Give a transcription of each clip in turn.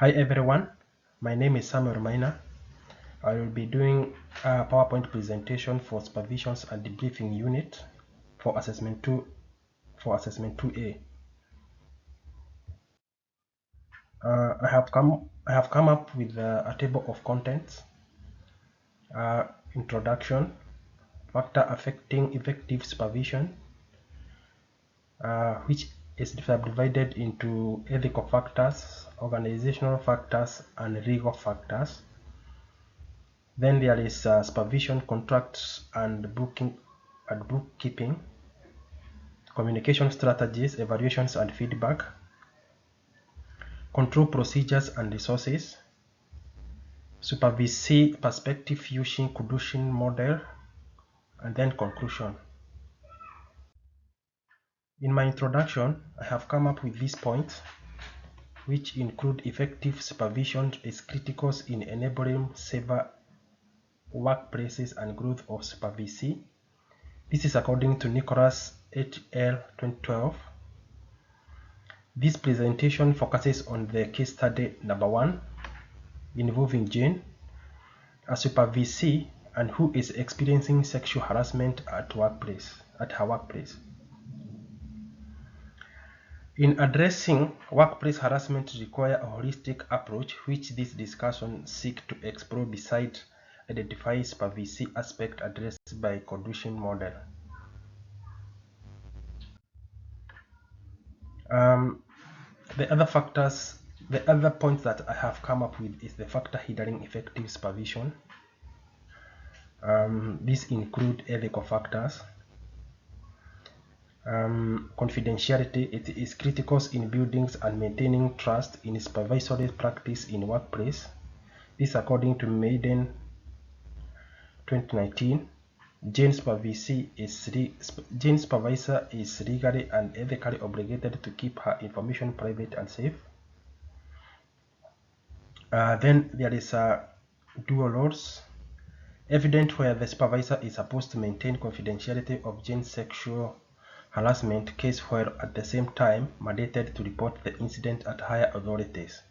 Hi everyone, my name is Samuel Maina. I will be doing a PowerPoint presentation for supervisions and debriefing unit for assessment 2A. I have come up with a table of contents, introduction, factor affecting effective supervision, which is subdivided into ethical factors, organizational factors, and legal factors. Then there is supervision contracts and bookkeeping, communication strategies, evaluations and feedback, control procedures and resources, supervisee perspective using Kudushin model, and then conclusion. In my introduction, I have come up with these points, which include effective supervision is critical in enabling safer workplaces and growth of supervisee. This is according to Nicholas et al. 2012. This presentation focuses on the case study number 1 involving Jane, a supervisee and who is experiencing sexual harassment at her workplace. In addressing workplace harassment require a holistic approach which this discussion seeks to explore besides identify supervisee aspect addressed by Kudushin model. The other points that I have come up with is the factor hindering effective supervision. These include ethical factors. Confidentiality, it is critical in building and maintaining trust in supervisory practice in workplace. This according to Maiden 2019. Jane supervisor is legally and ethically obligated to keep her information private and safe. Then there is dual roles. Evident where the supervisor is supposed to maintain confidentiality of Jane's sexual harassment case while at the same time mandated to report the incident at higher authorities.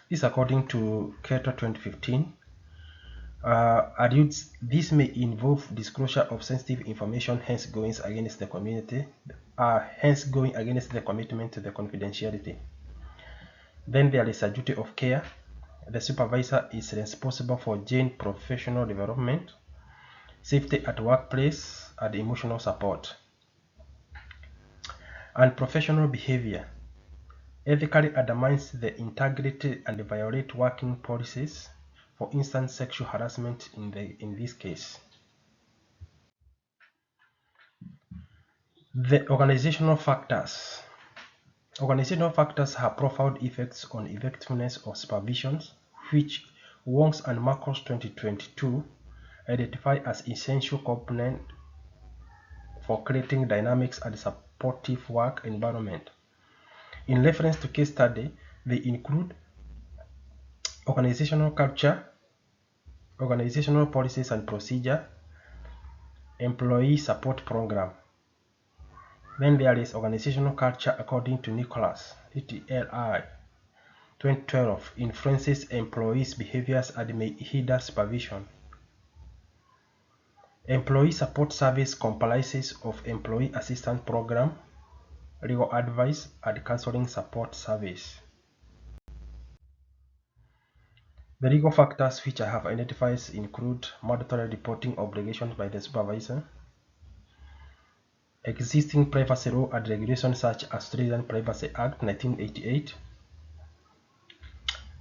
This according to Cato 2015. Alludes this may involve disclosure of sensitive information, hence going against the commitment to the confidentiality. Then there is a duty of care. The supervisor is responsible for Jane professional development, safety at workplace, and emotional support. And professional behavior. Ethically undermines the integrity and violate working policies, for instance sexual harassment in this case. The organizational factors. Organizational factors have profound effects on effectiveness of supervisions, which Wongs and Marcos 2022 identify as essential component for creating dynamics and supportive work environment. In reference to case study, they include organizational culture, organizational policies and procedure, employee support program. Then there is organizational culture according to Nicholas et al. 2012 influences employees' behaviors and may hinder supervision. Employee support service comprises of employee assistance program, legal advice, and counseling support service. The legal factors which I have identified include mandatory reporting obligations by the supervisor, existing privacy law and regulations such as Citizen Privacy Act 1988.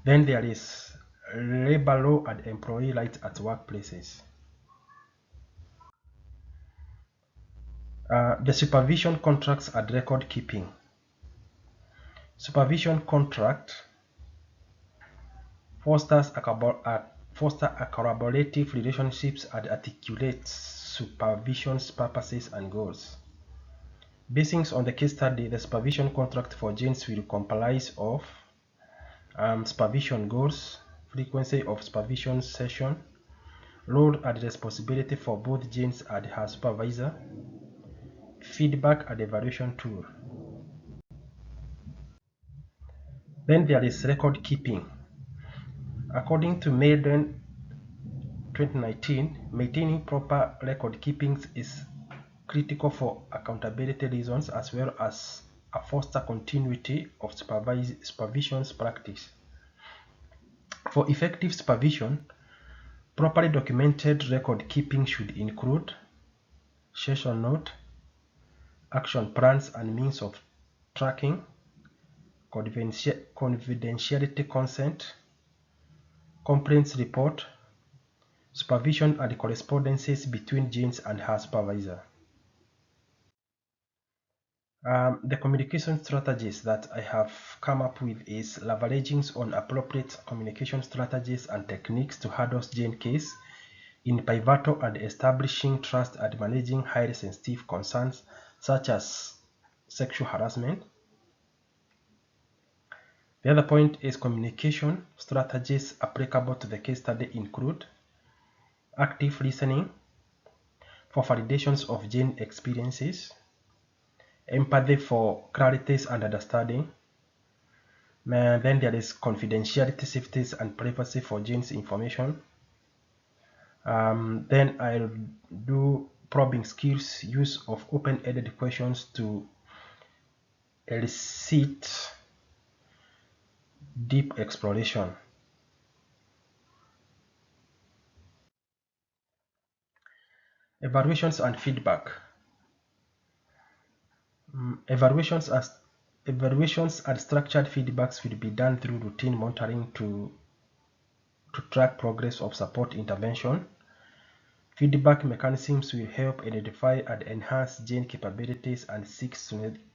Then there is labor law and employee rights at workplaces. The supervision contracts and record keeping. Supervision contract fosters a collaborative relationships and articulates supervision's purposes and goals. Basing on the case study, the supervision contract for Janes will comprise of supervision goals, frequency of supervision session, role and responsibility for both Janes and her supervisor, feedback and evaluation tool. Then there is record keeping. According to Maiden 2019, maintaining proper record keeping is critical for accountability reasons as well as a foster continuity of supervision's practice. For effective supervision, properly documented record keeping should include session note, action plans and means of tracking, confidentiality consent, complaints report, supervision and correspondences between Jane and her supervisor. The communication strategies that I have come up with is leveraging on appropriate communication strategies and techniques to handle Jane case in pivotal and establishing trust and managing highly sensitive concerns such as sexual harassment. The other point is communication strategies applicable to the case study include active listening for validations of Jane experiences, empathy for clarities and understanding. Then there is confidentiality, safeties, and privacy for Jane's information. Then I'll do probing skills, use of open-ended questions to elicit deep exploration. Evaluations and feedback. Evaluations and structured feedbacks will be done through routine monitoring to track progress of support intervention. Feedback mechanisms will help identify and enhance Jane capabilities and seek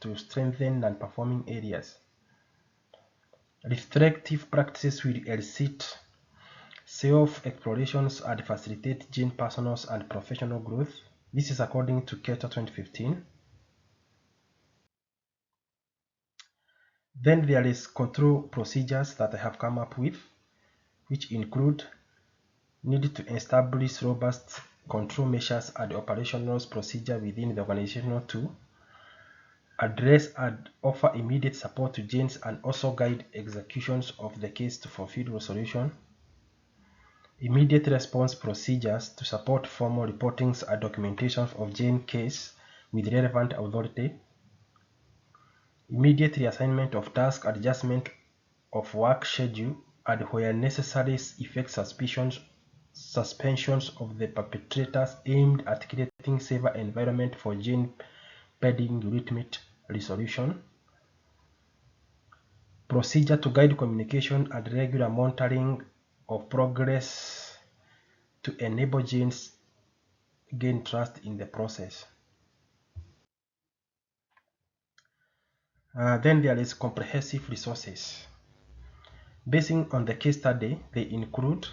to strengthen non-performing areas. Reflective practices will elicit self-explorations and facilitate Jane personal and professional growth. This is according to Keter 2015. Then there is control procedures that I have come up with, which include need to establish robust control measures and operational procedure within the organizational to address and offer immediate support to Janes and also guide executions of the case to fulfill resolution. Immediate response procedures to support formal reportings and documentation of Jane case with relevant authority. Immediate reassignment of task, adjustment of work schedule, and where necessary, effect suspensions of the perpetrators aimed at creating safer environment for Jane pending ultimate resolution. Procedure to guide communication and regular monitoring of progress to enable Janes gain trust in the process. Then there is comprehensive resources. Basing on the case study, they include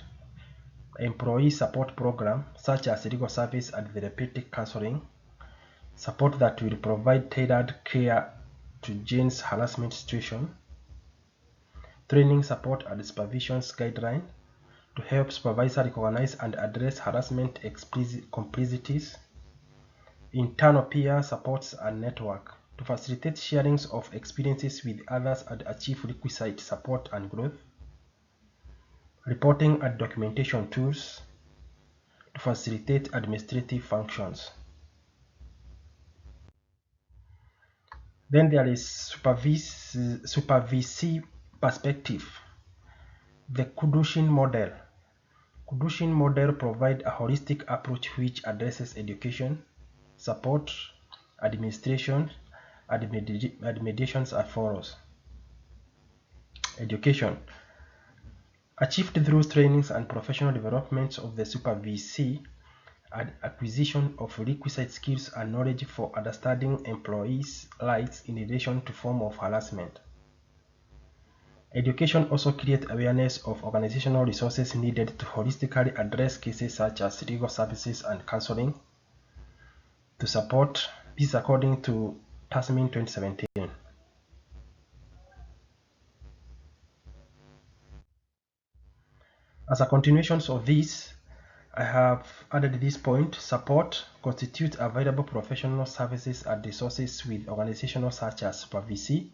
employee support program such as legal service and therapeutic counseling, support that will provide tailored care to Jane's harassment situation, training support and supervision guideline to help supervisor recognize and address harassment complexities, internal peer supports and network to facilitate sharings of experiences with others and achieve requisite support and growth, reporting and documentation tools to facilitate administrative functions. Then there is supervisory perspective. The Kudushin model. Kudushin model provides a holistic approach which addresses education, support, administration, and mediations as follows. Education. Achieved through trainings and professional development of the supervisee and acquisition of requisite skills and knowledge for understanding employees' rights in relation to form of harassment. Education also creates awareness of organizational resources needed to holistically address cases such as legal services and counseling to support. This is according to Tasmin 2017. As a continuation of this, I have added this point: support constitutes available professional services and resources with organizations such as supervisory,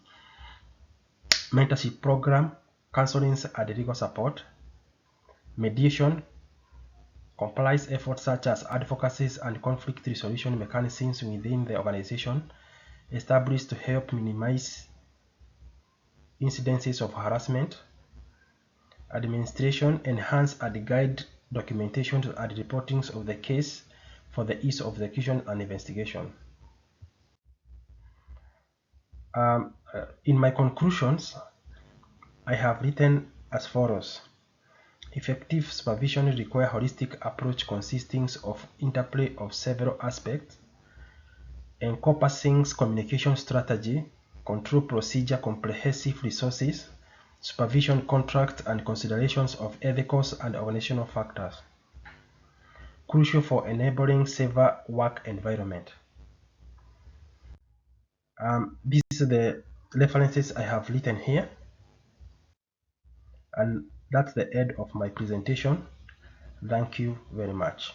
mentorship program, counseling, and legal support. mediation, compliance efforts such as advocacies and conflict resolution mechanisms within the organization established to help minimize incidences of harassment, administration, enhance and guide documentation and reporting of the case for the ease of execution and investigation. In my conclusions, I have written as follows. Effective supervision requires a holistic approach consisting of interplay of several aspects, encompassing communication strategy, control procedure, comprehensive resources, supervision contract, and considerations of ethical and organizational factors, crucial for enabling safer work environment. These are the references I have written here, and that's the end of my presentation. Thank you very much.